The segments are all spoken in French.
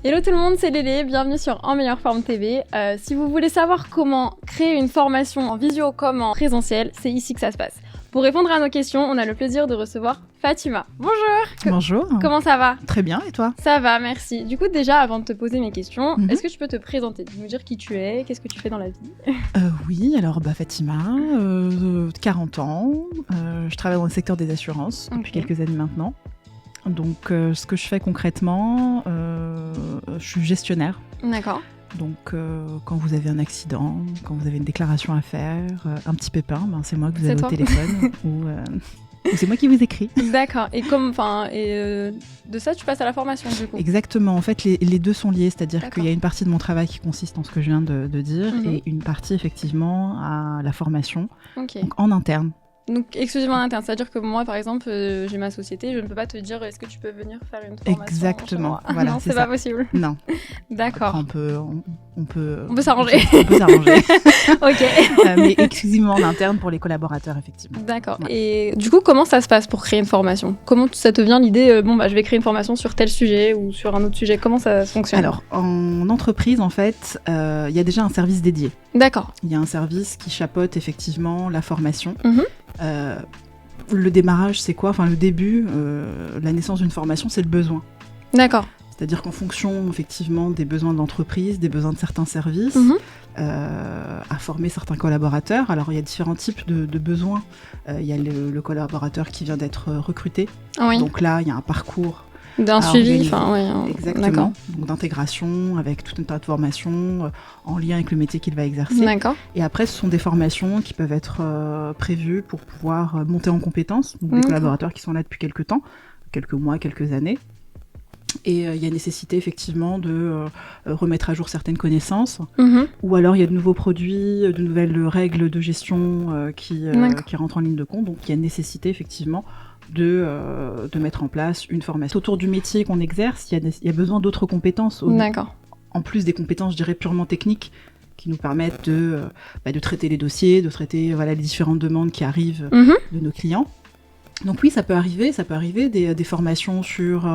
Hello tout le monde, c'est Lélé, bienvenue sur En Meilleure Forme TV. Si vous voulez savoir comment créer une formation en visio comme en présentiel, c'est ici que ça se passe. Pour répondre à nos questions, on a le plaisir de recevoir Fatima. Bonjour. Bonjour. Comment ça va? Très bien, et toi? Ça va, merci. Du coup, déjà, avant de te poser mes questions, est-ce que tu peux te présenter, me dire qui tu es, qu'est-ce que tu fais dans la vie? Oui, alors Fatima, 40 ans, je travaille dans le secteur des assurances depuis quelques années maintenant. Donc, ce que je fais concrètement, je suis gestionnaire. D'accord. Donc, quand vous avez un accident, quand vous avez une déclaration à faire, un petit pépin, c'est moi que vous avez au téléphone ou c'est moi qui vous écris. D'accord. Et de ça, tu passes à la formation du coup? Exactement. En fait, les deux sont liés. C'est-à-dire qu'il y a une partie de mon travail qui consiste en ce que je viens de dire et une partie, effectivement, à la formation, donc en interne. Donc exclusivement en interne, c'est-à-dire que moi par exemple j'ai ma société, je ne peux pas te dire est-ce que tu peux venir faire une formation. Exactement, voilà, non, c'est pas possible. Non. D'accord. Après, on peut s'arranger. On peut s'arranger. Ok. Mais exclusivement en interne pour les collaborateurs, effectivement. D'accord. Ouais. Et du coup, comment ça se passe pour créer une formation? Comment ça te vient l'idée je vais créer une formation sur tel sujet ou sur un autre sujet? Comment ça fonctionne? Alors, en entreprise, en fait, il y a déjà un service dédié. D'accord. Il y a un service qui chapeaute effectivement la formation. Le démarrage, c'est quoi? Enfin, le début, la naissance d'une formation, c'est le besoin. D'accord. C'est-à-dire qu'en fonction, effectivement, des besoins de l'entreprise, des besoins de certains services, à former certains collaborateurs. Alors, il y a différents types de besoins. Il y a le collaborateur qui vient d'être recruté. Oui. Donc là, il y a un parcours d'un suivi, exactement, donc d'intégration avec toute une tas de formations en lien avec le métier qu'il va exercer. D'accord. Et après, ce sont des formations qui peuvent être prévues pour pouvoir monter en compétences, donc des collaborateurs qui sont là depuis quelques temps, quelques mois, quelques années. Et il y a nécessité effectivement de remettre à jour certaines connaissances, ou alors il y a de nouveaux produits, de nouvelles règles de gestion qui rentrent en ligne de compte, donc il y a nécessité effectivement de mettre en place une formation. Autour du métier qu'on exerce, il y a besoin d'autres compétences. D'accord. En plus des compétences, je dirais, purement techniques, qui nous permettent de traiter les dossiers, de traiter les différentes demandes qui arrivent de nos clients. Donc oui, ça peut arriver des formations sur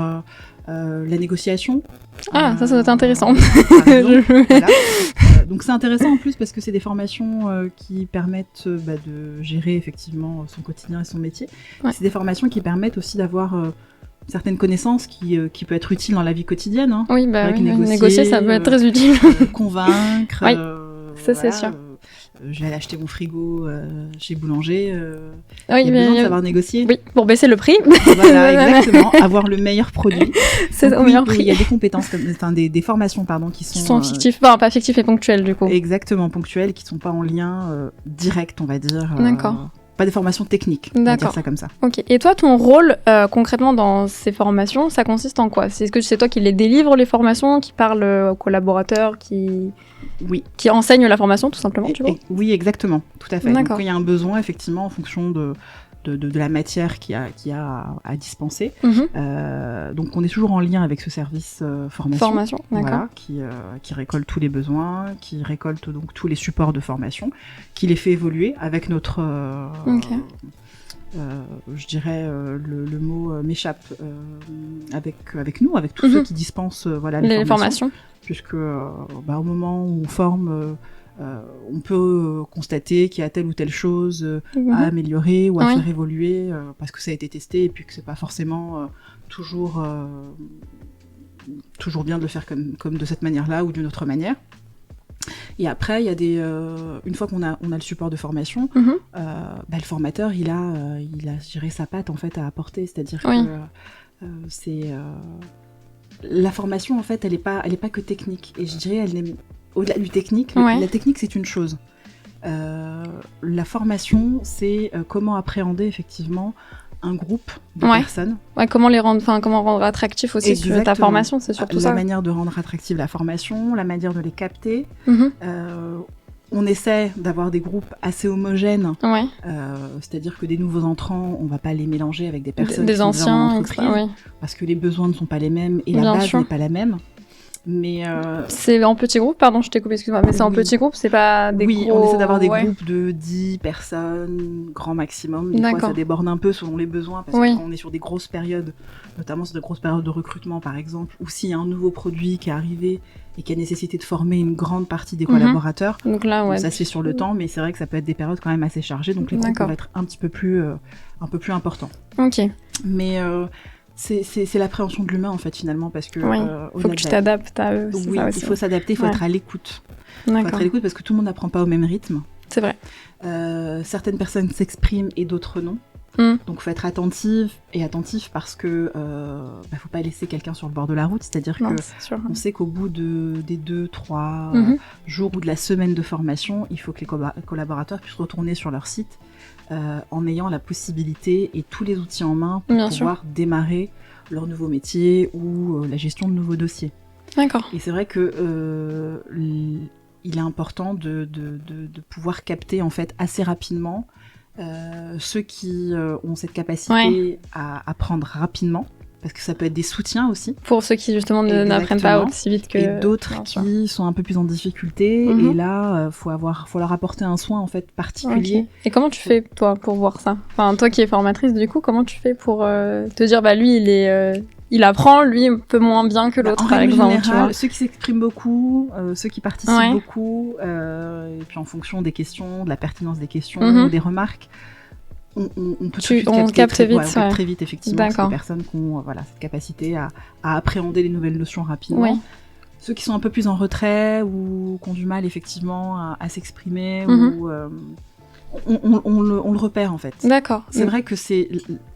la négociation. Ah, ça doit être intéressant. Voilà. Donc c'est intéressant en plus parce que c'est des formations qui permettent de gérer effectivement son quotidien et son métier. Ouais. C'est des formations qui permettent aussi d'avoir certaines connaissanses qui peuvent être utiles dans la vie quotidienne. Hein. Oui, négocier, ça peut être très utile. Convaincre. Oui, ça c'est sûr. Je vais aller acheter mon frigo chez Boulanger. Oui, il y a besoin de savoir négocier. Oui, pour baisser le prix. Voilà, exactement. Avoir le meilleur produit. C'est au meilleur prix. Il y a des compétences, des formations, qui sont fictives, pas fictives et ponctuelles, du coup. Exactement, ponctuelles, qui ne sont pas en lien direct, on va dire. D'accord. Pas des formations techniques, on va dire ça comme ça. Ok. Et toi, ton rôle concrètement dans ces formations, ça consiste en quoi? Est-ce que c'est toi qui les délivres, les formations, qui parle aux collaborateurs, qui enseigne la formation, tout simplement, tu vois? Oui, exactement, tout à fait. D'accord. Donc, il y a un besoin, effectivement, en fonction de la matière qu'il y a à dispenser. Donc, on est toujours en lien avec ce service formation. D'accord. Qui récolte tous les besoins, qui récolte donc tous les supports de formation, qui les fait évoluer avec notre... je dirais, le mot m'échappe avec nous, avec tous ceux qui dispensent les formations. Puisque au moment où on forme... on peut constater qu'il y a telle ou telle chose à améliorer ou à faire évoluer parce que ça a été testé et puis que c'est pas forcément toujours bien de le faire comme de cette manière-là ou d'une autre manière. Et après, il y a une fois qu'on a le support de formation, le formateur, il a je dirais, sa patte en fait à apporter, c'est-à-dire que c'est la formation en fait, elle est pas que technique. Et je dirais, elle est au-delà du technique, la technique c'est une chose. La formation, c'est comment appréhender effectivement un groupe de personnes. Ouais, comment rendre attractif aussi sur ta formation, c'est surtout ça. La manière de rendre attractive la formation, la manière de les capter. On essaie d'avoir des groupes assez homogènes, c'est-à-dire que des nouveaux entrants, on va pas les mélanger avec des personnes des anciens, parce que les besoins ne sont pas les mêmes et la base n'est pas la même. Mais c'est en petit groupe, pardon, je t'ai coupé, excuse-moi, mais c'est en petit groupe, c'est pas des gros... Oui, on essaie d'avoir des groupes de 10 personnes, grand maximum. Des fois, ça déborde un peu selon les besoins, parce que quand on est sur des grosses périodes, notamment sur des grosses périodes de recrutement, par exemple, ou s'il y a un nouveau produit qui est arrivé et qui a nécessité de former une grande partie des collaborateurs, donc là, ça se fait sur le temps, mais c'est vrai que ça peut être des périodes quand même assez chargées, donc les groupes peuvent être un peu plus importants. Ok. Mais... c'est l'appréhension de l'humain en fait finalement parce que faut que tu t'adaptes à eux. Oui, il faut s'adapter, il faut être à l'écoute. Il faut être à l'écoute parce que tout le monde n'apprend pas au même rythme. C'est vrai. Certaines personnes s'expriment et d'autres non. Donc faut être attentif parce que faut pas laisser quelqu'un sur le bord de la route, c'est-à-dire que on sait qu'au bout des 2-3 jours ou de la semaine de formation, il faut que les collaborateurs puissent retourner sur leur site en ayant la possibilité et tous les outils en main pour pouvoir démarrer leur nouveau métier ou la gestion de nouveaux dossiers. D'accord. Et c'est vrai que il est important de pouvoir capter en fait assez rapidement ceux qui ont cette capacité à apprendre rapidement, parce que ça peut être des soutiens aussi. Pour ceux qui justement n'apprennent pas aussi vite que... Et d'autres qui sont un peu plus en difficulté, et là, faut leur apporter un soin en fait particulier. Okay. Et comment tu fais toi pour voir ça ? Enfin, toi qui es formatrice du coup, comment tu fais pour te dire lui il apprend, lui un peu moins bien que l'autre par exemple. En général, tu vois. ceux qui s'expriment beaucoup, ceux qui participent beaucoup, et puis en fonction des questions, de la pertinence des questions, ou des remarques, on peut capte vite, très vite effectivement. C'est des personnes qui ont cette capacité à appréhender les nouvelles notions rapidement. Ouais. Ceux qui sont un peu plus en retrait ou qui ont du mal effectivement à s'exprimer, ou on le repère en fait. D'accord. C'est vrai que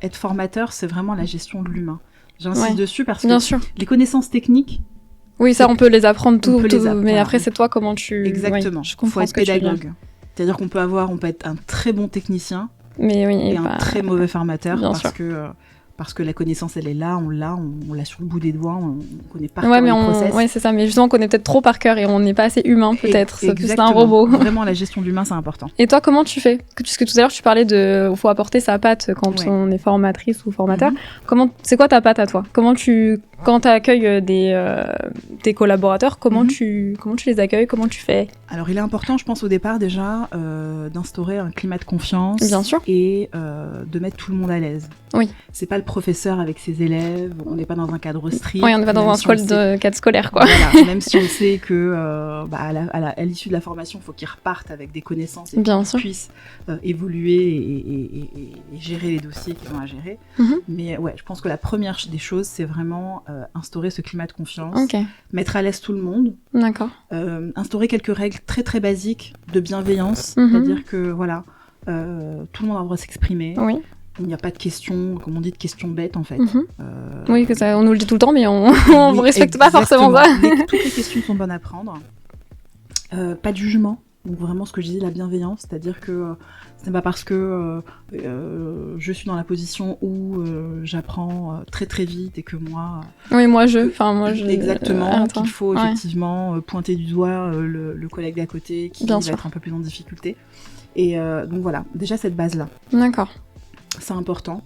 être formateur, c'est vraiment la gestion de l'humain. J'insiste dessus parce que les connaissances techniques. Oui, ça on peut les apprendre mais après c'est toi comment tu. Exactement. Il faut être pédagogue. C'est-à-dire qu'on peut être un très bon technicien. Mais et un très mauvais formateur parce que la connaissance elle est là, on l'a sur le bout des doigts, on connaît par cœur les process. Ouais, c'est ça, mais justement on connaît peut-être trop par cœur et on n'est pas assez humain peut-être, c'est plus un robot. Vraiment la gestion de l'humain c'est important. Et toi comment tu fais ? Puisque tout à l'heure tu parlais faut apporter sa patte quand on est formatrice ou formateur. C'est quoi ta patte à toi ? Quand tu accueilles tes collaborateurs, comment tu les accueilles ? Comment tu fais ? Alors il est important je pense au départ déjà d'instaurer un climat de confiance. Bien sûr. Et de mettre tout le monde à l'aise. Oui. C'est pas le professeur avec ses élèves, on n'est pas dans un cadre strict. Oui, on n'est pas dans un cadre scolaire, quoi. Voilà, même si on sait que à l'issue de la formation, il faut qu'ils repartent avec des connaissances et qu'ils puissent évoluer et gérer les dossiers qu'ils ont à gérer. Mais je pense que la première des choses, c'est vraiment instaurer ce climat de confiance, mettre à l'aise tout le monde. D'accord. Instaurer quelques règles très très basiques de bienveillance, c'est-à-dire que tout le monde a le droit de s'exprimer. Oui. Il n'y a pas de questions, comme on dit, de questions bêtes en fait. Oui, on nous le dit tout le temps, mais on ne respecte pas forcément ça. Toutes les questions sont bonnes à prendre. Pas de jugement. Donc vraiment ce que je disais, la bienveillance, c'est-à-dire que ce n'est pas parce que je suis dans la position où j'apprends très très vite et que moi... Exactement, qu'il faut effectivement pointer du doigt le collègue d'à côté qui va être un peu plus en difficulté. Et donc voilà, déjà cette base-là. D'accord. C'est important.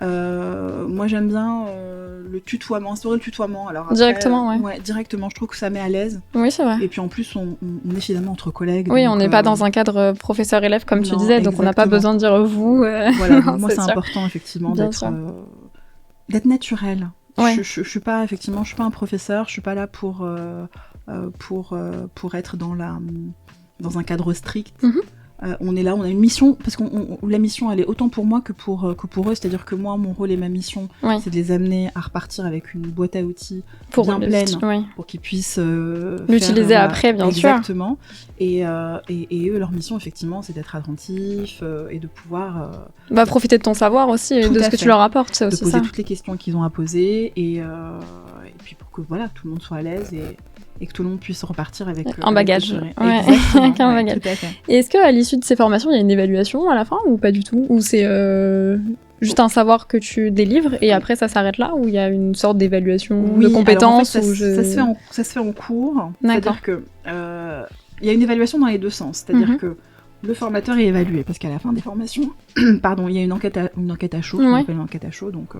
Moi j'aime bien le tutoiement, instaurer le tutoiement. Alors après, directement, je trouve que ça met à l'aise. Oui, c'est vrai. Et puis en plus, on est finalement entre collègues. Oui, on n'est pas dans un cadre professeur-élève comme tu disais, donc on n'a pas besoin de dire vous. Voilà, moi c'est important effectivement d'être naturel. Ouais. Je suis pas un professeur, je suis pas là pour être dans un cadre strict. On est là, on a une mission, parce que la mission elle est autant pour moi que pour eux, c'est-à-dire que moi mon rôle et ma mission c'est de les amener à repartir avec une boîte à outils bien pleine pour qu'ils puissent l'utiliser après bien sûr. Exactement. Et eux leur mission effectivement c'est d'être attentifs et de pouvoir profiter de ton savoir aussi et de ce que tu leur apportes, c'est aussi ça. De poser toutes les questions qu'ils ont à poser et puis pour que tout le monde soit à l'aise et que tout le monde puisse repartir avec un bagage. Avec un bagage. Et est-ce qu'à l'issue de ces formations, il y a une évaluation à la fin ou pas du tout ? Ou c'est juste un savoir que tu délivres et après ça s'arrête là ? Ou il y a une sorte d'évaluation de compétences ? Ça se fait en cours. C'est-à-dire que il y a une évaluation dans les deux sens. C'est-à-dire que le formateur est évalué parce qu'à la fin des formations, il y a une enquête à chaud, qu'on appelle une enquête à chaud. Donc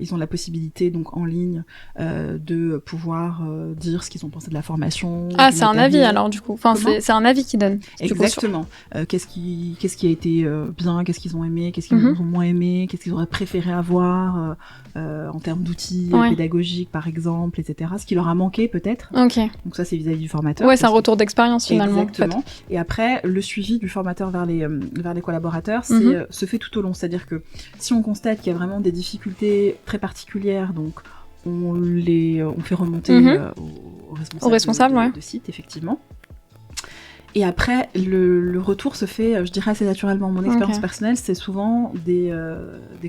ils ont la possibilité, donc en ligne, de pouvoir dire ce qu'ils ont pensé de la formation. Ah, c'est un avis alors du coup. Enfin, c'est un avis qu'ils donnent. Exactement. Qu'est-ce qui a été bien, qu'est-ce qu'ils ont aimé, qu'est-ce qu'ils ont moins aimé, qu'est-ce qu'ils auraient préféré avoir en termes d'outils pédagogiques par exemple, etc. Ce qui leur a manqué peut-être. Ok. Donc ça c'est vis-à-vis du formateur. Ouais, c'est un retour d'expérience finalement. Exactement. En fait. Et après, le suivi du formateur vers les collaborateurs, se fait tout au long. C'est-à-dire que si on constate qu'il y a vraiment des difficultés très particulières, donc on fait remonter aux responsables de site, effectivement. Et après, le retour se fait, je dirais, assez naturellement. Mon expérience personnelle, c'est souvent des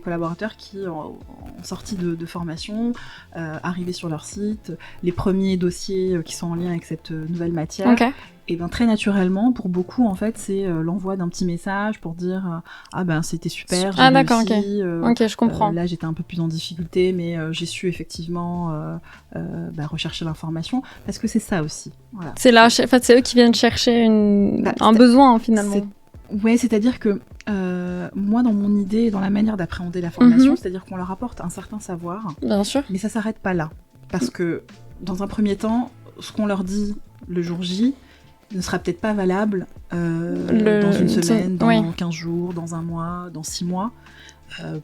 collaborateurs qui, en sortie de formation, arrivés sur leur site, les premiers dossiers qui sont en lien avec cette nouvelle matière. Okay. Et bien très naturellement, pour beaucoup, en fait, c'est l'envoi d'un petit message pour dire ah ben c'était super, j'ai réussi, ok, je comprends. Là j'étais un peu plus en difficulté, mais j'ai su effectivement rechercher l'information, parce que c'est ça aussi. Voilà. C'est là, en fait, c'est eux qui viennent chercher un besoin finalement. Ouais, c'est-à-dire que moi, dans mon idée, dans la manière d'appréhender la formation, c'est-à-dire qu'on leur apporte un certain savoir. Bien sûr. Mais ça s'arrête pas là, parce que dans un premier temps, ce qu'on leur dit le jour J ne sera peut-être pas valable dans une semaine, dans 15 jours, dans un mois, dans 6 mois,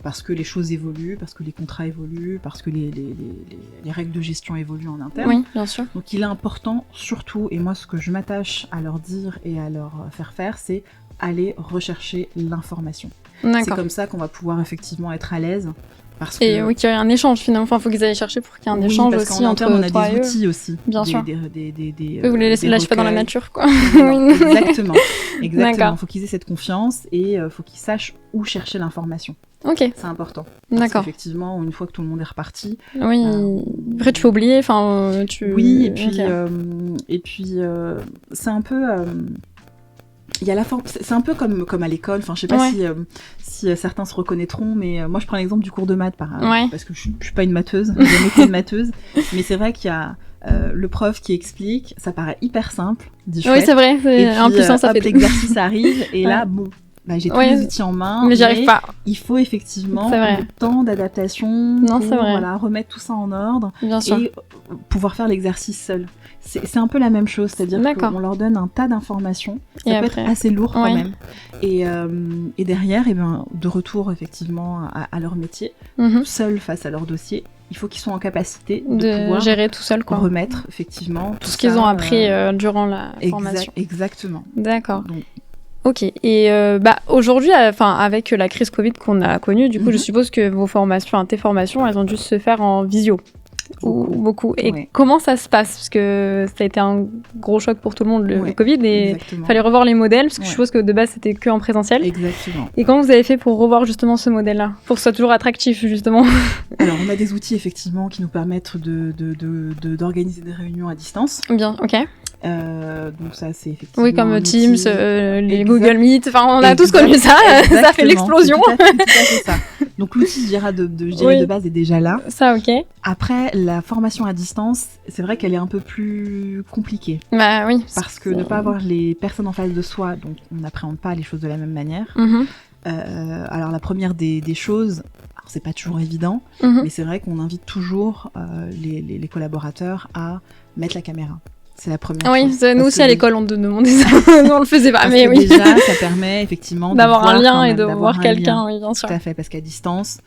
parce que les choses évoluent, parce que les contrats évoluent, parce que les règles de gestion évoluent en interne. Oui, bien sûr. Donc il est important, surtout, et moi ce que je m'attache à leur dire et à leur faire faire, c'est aller rechercher l'information. C'est comme ça qu'on va pouvoir effectivement être à l'aise. Et oui, qu'il y ait un échange finalement. Enfin, il faut qu'ils aillent chercher pour qu'il y ait un échange aussi entre on a toi des outils aussi. Bien sûr. Vous les laissez lâcher pas dans la nature, quoi. Exactement. Il faut qu'ils aient cette confiance et il faut qu'ils sachent où chercher l'information. Ok. C'est important. Parce qu'effectivement, une fois que tout le monde est reparti. Oui. Après, tu peux oublier. Enfin, Oui, et puis c'est un peu. Il y a la forme, c'est un peu comme à l'école. Enfin, je sais pas si certains se reconnaîtront, mais moi je prends l'exemple du cours de maths parce que je suis pas une matheuse, j'ai jamais été une matheuse, mais c'est vrai qu'il y a le prof qui explique, ça paraît hyper simple, dit chouette. Oui, c'est vrai, c'est impuissant, ça fait. L'exercice arrive et là, bon. J'ai tous les outils en main, mais j'y arrive pas. Il faut effectivement le temps d'adaptation pour remettre tout ça en ordre et pouvoir faire l'exercice seul. C'est un peu la même chose, c'est-à-dire qu'on leur donne un tas d'informations, ça peut être assez lourd quand même. Et derrière, de retour effectivement à leur métier, seuls face à leur dossier, il faut qu'ils soient en capacité de pouvoir gérer tout seul, quoi. Remettre effectivement tout ce qu'ils ont appris durant la formation. Exactement. D'accord. Ok, et aujourd'hui, avec la crise Covid qu'on a connue, du coup, je suppose que tes formations, elles ont dû se faire en visio. Beaucoup. Et comment ça se passe? Parce que ça a été un gros choc pour tout le monde, le Covid, et il fallait revoir les modèles, parce que je suppose que de base, c'était que en présentiel. Exactement. Et comment vous avez fait pour revoir justement ce modèle-là? Pour que ce soit toujours attractif, justement? Alors, on a des outils, effectivement, qui nous permettent d'organiser des réunions à distance. Bien, ok. Donc ça c'est effectivement comme Teams, les Google Meet, enfin on a tous connu ça, ça fait l'explosion. Tout à fait ça. Donc l'outil je dirais de base est déjà là. Ça ok. Après la formation à distance, c'est vrai qu'elle est un peu plus compliquée. Bah oui. Parce que ne pas avoir les personnes en face de soi, donc on n'appréhende pas les choses de la même manière. Alors la première des choses, alors c'est pas toujours évident, mais c'est vrai qu'on invite toujours les collaborateurs à mettre la caméra. C'est la première chose. Nous aussi à l'école on demandait ça, on le faisait pas, mais oui. Déjà, ça permet effectivement d'avoir un lien et de voir quelqu'un, oui, bien sûr. Tout à fait, parce qu'à distance,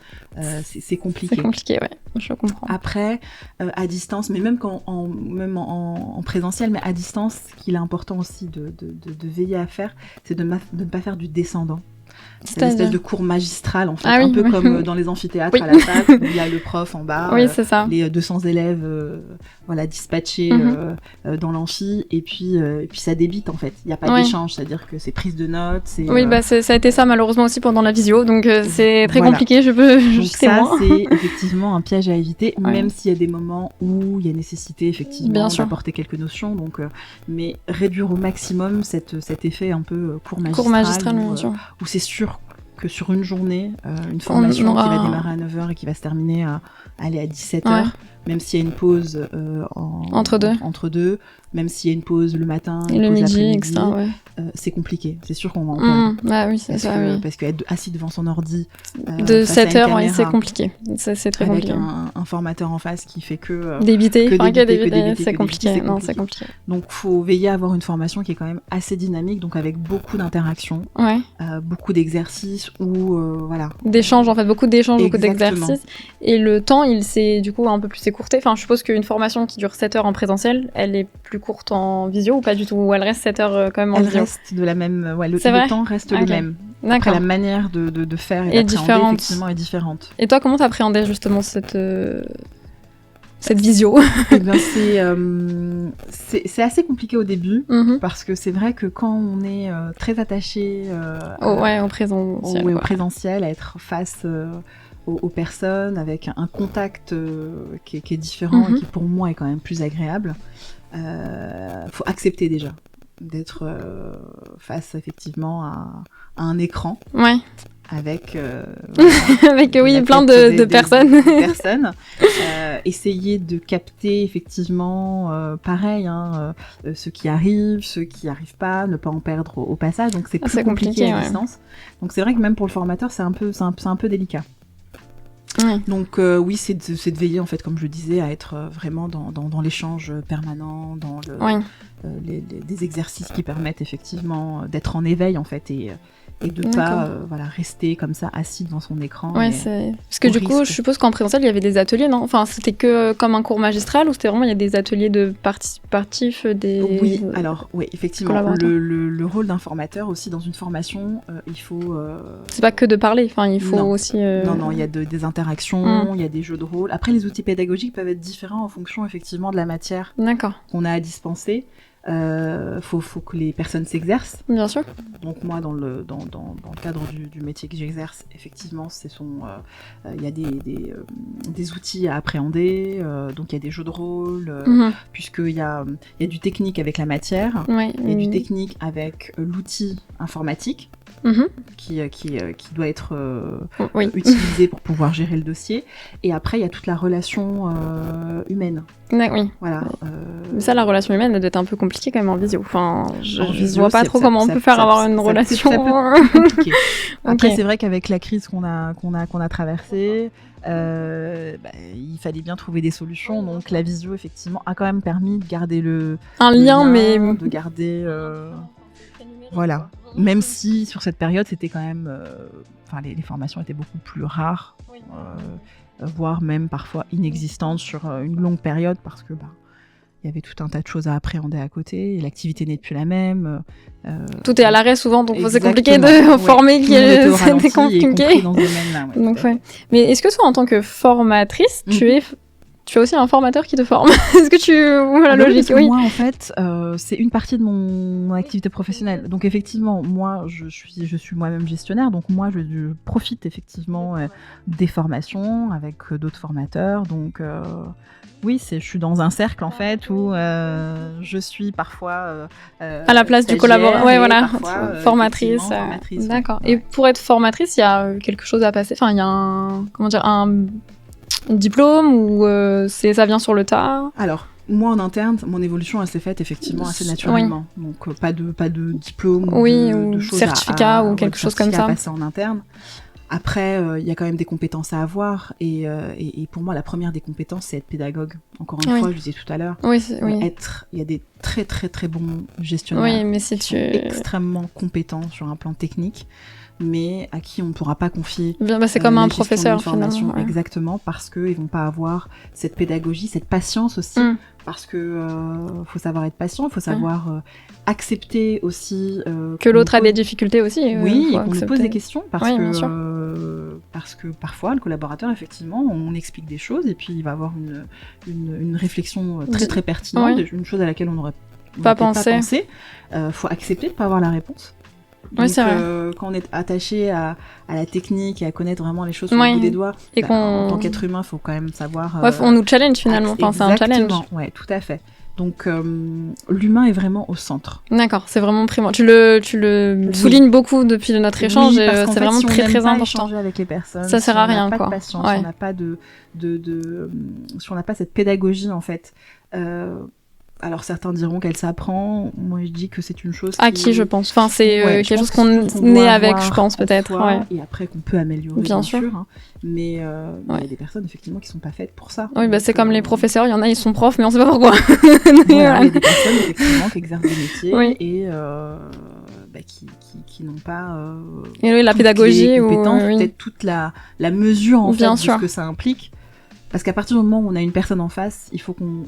c'est compliqué. C'est compliqué, ouais, je comprends. Après, à distance, mais même en présentiel, mais à distance, ce qu'il est important aussi de veiller à faire, c'est de ne pas faire du descendant. C'est une espèce de cours magistral, en fait, un peu comme dans les amphithéâtres à la fac, où il y a le prof en bas, c'est ça. Les 200 élèves dispatchés dans l'amphi, et puis ça débite, en fait. Il n'y a pas d'échange, c'est-à-dire que c'est prise de notes. Ça a été ça malheureusement aussi pendant la visio, donc c'est très compliqué, je peux ça, c'est effectivement un piège à éviter, même s'il y a des moments où il y a nécessité, effectivement, d'apporter quelques notions, donc, mais réduire au maximum cet effet un peu cours magistral où c'est sûr que sur une journée, une formation qui va démarrer à 9h et qui va se terminer à 17h, même s'il y a une pause entre deux, même s'il y a une pause le matin, et le midi, etc. Ouais. C'est compliqué. C'est sûr qu'on va en perdre. Ah oui, c'est ça. Oui. Parce qu'être assis devant son ordi de 7 heures, ouais, c'est compliqué. C'est très avec compliqué. Un formateur en face qui fait que débiter, c'est compliqué. Non, c'est compliqué. Donc, faut veiller à avoir une formation qui est quand même assez dynamique, donc avec beaucoup d'interactions, beaucoup d'exercices ou voilà. D'échanges, en fait, beaucoup d'échanges, beaucoup d'exercices. Et le temps, il s'est du coup un peu plus écourté. Enfin, je suppose qu'une formation qui dure 7 heures en présentiel, elle est plus courte en visio ou pas du tout, ou elle reste 7 heures quand même en visio. Elle reste de la même, le temps reste le même. Après, la manière de faire et d'appréhender, effectivement, est différente. Et toi, comment t'appréhendais justement cette visio? Eh bien, c'est assez compliqué au début, parce que c'est vrai que quand on est très attaché au présentiel, à être face aux personnes, avec un contact qui est différent et qui pour moi est quand même plus agréable, faut accepter déjà d'être face effectivement à un écran. Ouais. Avec plein de personnes. Essayer de capter effectivement pareil ceux qui arrivent, ceux qui arrivent pas, ne pas en perdre au passage, donc c'est plus compliqué à distance. Donc c'est vrai que même pour le formateur c'est un peu délicat. Ouais. Donc oui, c'est de veiller en fait, comme je le disais, à être vraiment dans l'échange permanent, dans des exercices qui permettent effectivement d'être en éveil en fait et de pas rester comme ça assis devant son écran. Ouais, parce que du coup, je suppose qu'en présentiel, il y avait des ateliers, non? Enfin, c'était que comme un cours magistral ou c'était vraiment, il y a des ateliers de participatifs, Oui, alors, oui, effectivement, le rôle d'un formateur aussi dans une formation, il faut... C'est pas que de parler, enfin, il faut aussi... Non, il y a des interactions, il y a des jeux de rôle. Après, les outils pédagogiques peuvent être différents en fonction, effectivement, de la matière qu'on a à dispenser. Faut que les personnes s'exercent. Bien sûr. Donc moi, dans le cadre du métier que j'exerce, effectivement, il y a des outils à appréhender. Donc il y a des jeux de rôle, puisqu'il y a du technique avec la matière, il y a du technique avec l'outil informatique. Qui doit être utilisé pour pouvoir gérer le dossier. Et après, il y a toute la relation humaine. Oui. Voilà. Mais ça, la relation humaine, elle doit être un peu compliquée quand même en visio. Enfin, je vois pas trop comment on peut faire avoir une relation. Ça peut être compliqué. Après, c'est vrai qu'avec la crise qu'on a traversée, il fallait bien trouver des solutions. Donc la visio, effectivement, a quand même permis de garder un lien, de garder... Voilà. Même si sur cette période, c'était quand même, les formations étaient beaucoup plus rares, voire même parfois inexistantes sur une longue période, parce que il y avait tout un tas de choses à appréhender à côté, et l'activité n'est plus la même. Tout est à l'arrêt souvent, donc c'est compliqué de former. C'était compliqué. Dans ce domaine-là, donc, Mais est-ce que toi, en tant que formatrice, tu as aussi un formateur qui te forme? Est-ce que la logique? Oui. Moi, en fait, c'est une partie de mon activité professionnelle. Donc, effectivement, moi, je suis moi-même gestionnaire. Donc, moi, je profite effectivement des formations avec d'autres formateurs. Donc, oui, je suis dans un cercle, en fait, où je suis parfois... à la place du collaborateur. Ouais, voilà. Formatrice. D'accord. Ouais. Et pour être formatrice, il y a quelque chose à passer. Enfin, il y a un diplôme ou ça vient sur le tas? Alors, moi en interne, mon évolution elle s'est faite effectivement assez naturellement. Oui. Donc pas de diplôme ou de choses certificat ou quelque chose comme ça à passer en interne. Après, il y a quand même des compétences à avoir et pour moi la première des compétences c'est être pédagogue. Encore une fois, je disais tout à l'heure, il y a des très très très bons gestionnaires qui sont extrêmement compétents sur un plan technique, mais à qui on ne pourra pas confier c'est comme un professeur formation, finalement. Exactement, parce qu'ils vont pas avoir cette pédagogie, cette patience aussi, parce que faut savoir être patient, il faut savoir accepter aussi que l'autre a des difficultés aussi. Oui, et qu'on lui pose des questions, parce que parfois le collaborateur, effectivement, on explique des choses et puis il va avoir une réflexion très très pertinente, une chose à laquelle on n'aurait pas pensé. Faut accepter de pas avoir la réponse. Donc, c'est vrai. Quand on est attaché à la technique et à connaître vraiment les choses sur le bout des doigts, et en tant qu'être humain, il faut quand même savoir... on nous challenge finalement, c'est un challenge. Ouais, tout à fait. Donc, l'humain est vraiment au centre. D'accord, c'est vraiment primordial. Tu le soulignes beaucoup depuis notre échange, oui, et c'est vraiment très très important. Échanger avec les personnes, ça sert à rien, quoi. Si on n'a pas de patience, si on n'a pas si on n'a pas cette pédagogie, en fait. Alors certains diront qu'elle s'apprend. Moi, je dis que c'est une chose qui je pense. Enfin, c'est quelque chose qu'on naît avec, je pense, peut-être. Et après qu'on peut améliorer, bien sûr. Hein. Mais il y a des personnes, effectivement, qui sont pas faites pour ça. Oui, c'est comme les professeurs. Il y en a, ils sont profs, mais on sait pas pourquoi. Il y a des personnes, effectivement, qui exercent des métiers et qui n'ont pas la pédagogie les compétences, peut-être toute la mesure, en fait, de ce que ça implique. Parce qu'à partir du moment où on a une personne en face, il faut qu'on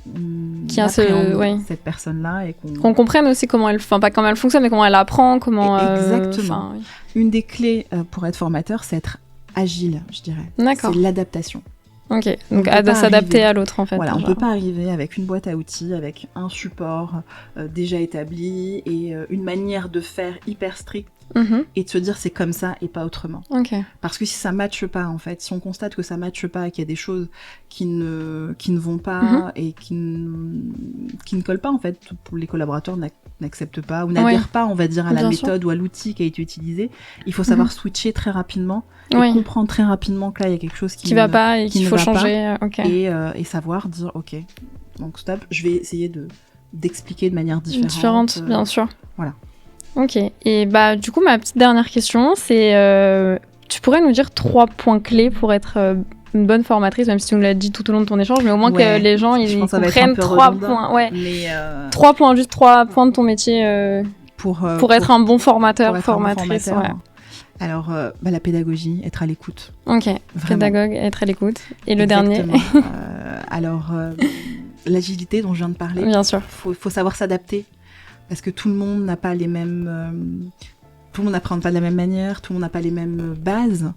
appréhende cette personne-là et qu'on comprenne aussi comment elle, pas comment elle fonctionne, mais comment elle apprend, comment. Exactement. Une des clés pour être formateur, c'est être agile, je dirais. D'accord. C'est l'adaptation. Ok. Donc s'adapter à l'autre, en fait. Voilà, on peut pas arriver avec une boîte à outils, avec un support déjà établi et une manière de faire hyper stricte. Et de se dire c'est comme ça et pas autrement. Parce que si ça matche pas, en fait, si on constate que ça matche pas, qu'il y a des choses qui ne vont pas et qui ne collent pas, en fait, les collaborateurs n'acceptent pas ou n'adhèrent pas, on va dire, à la méthode ou à l'outil qui a été utilisé, il faut savoir switcher très rapidement et comprendre très rapidement que là il y a quelque chose qui va pas et qu'il faut changer. Et savoir dire ok, donc stop, je vais essayer d'expliquer de manière différente, bien sûr. Voilà. Ok, et du coup ma petite dernière question, c'est tu pourrais nous dire 3 points clés pour être une bonne formatrice, même si tu nous l'as dit tout au long de ton échange, mais au moins que les gens ils comprennent 3 points. Mais 3 points, juste 3 points de ton métier pour être un bon formateur, formatrice. Alors, la pédagogie, être à l'écoute. Ok, vraiment. Pédagogue, être à l'écoute. Et le dernier alors, l'agilité dont je viens de parler. Bien sûr. Faut savoir s'adapter. Parce que tout le monde n'a pas les mêmes... tout le monde n'apprend pas de la même manière, tout le monde n'a pas les mêmes bases.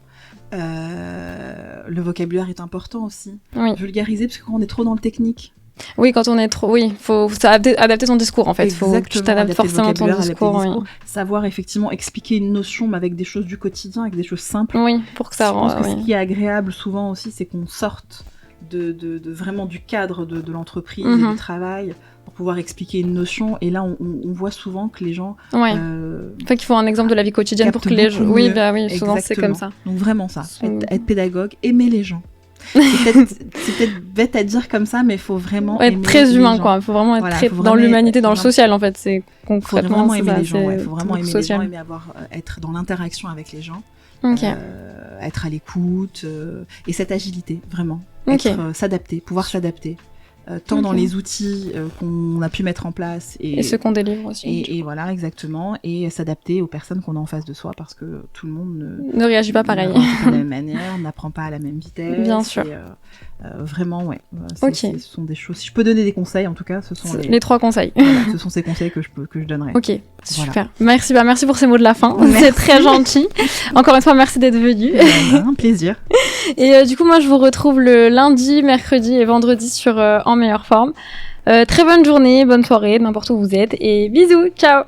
Le vocabulaire est important aussi. Vulgariser, parce que quand on est trop dans le technique... Oui, quand on est trop... Oui, faut adapter son discours, en fait. Il faut que tu t'adaptes forcément ton discours. Savoir, effectivement, expliquer une notion, mais avec des choses du quotidien, avec des choses simples. Oui, pour que ça rende... Ce qui est agréable, souvent, aussi, c'est qu'on sorte de vraiment du cadre de l'entreprise et du travail... pour pouvoir expliquer une notion, et là on voit souvent que les gens qu'il faut un exemple de la vie quotidienne pour que les gens souvent c'est comme ça. Donc vraiment ça, être pédagogue, aimer les gens. C'est peut-être bête à dire comme ça, mais il faut vraiment être très humain, quoi. Il faut vraiment être dans l'humanité, dans le social, en fait. C'est concrètement faut aimer les gens. Il faut vraiment aimer les gens, être dans l'interaction avec les gens. Être à l'écoute et cette agilité, vraiment. S'adapter, pouvoir s'adapter. Tant dans les outils qu'on a pu mettre en place et ceux qu'on délivre aussi. Et voilà, exactement. Et s'adapter aux personnes qu'on a en face de soi, parce que tout le monde ne réagit pas pareil. Ne réagit pas de la même manière, n'apprend pas à la même vitesse. Bien sûr. Vraiment, ce sont des choses... Si je peux donner des conseils, en tout cas, ce sont les 3 conseils. Voilà, ce sont ces conseils que je donnerais. Ok, super. Voilà. Merci pour ces mots de la fin. C'est très gentil. Encore une fois, merci d'être venu. Un plaisir. Et du coup, moi, je vous retrouve le lundi, mercredi et vendredi sur En Meilleure Forme. Très bonne journée, bonne soirée, n'importe où vous êtes. Et bisous, ciao.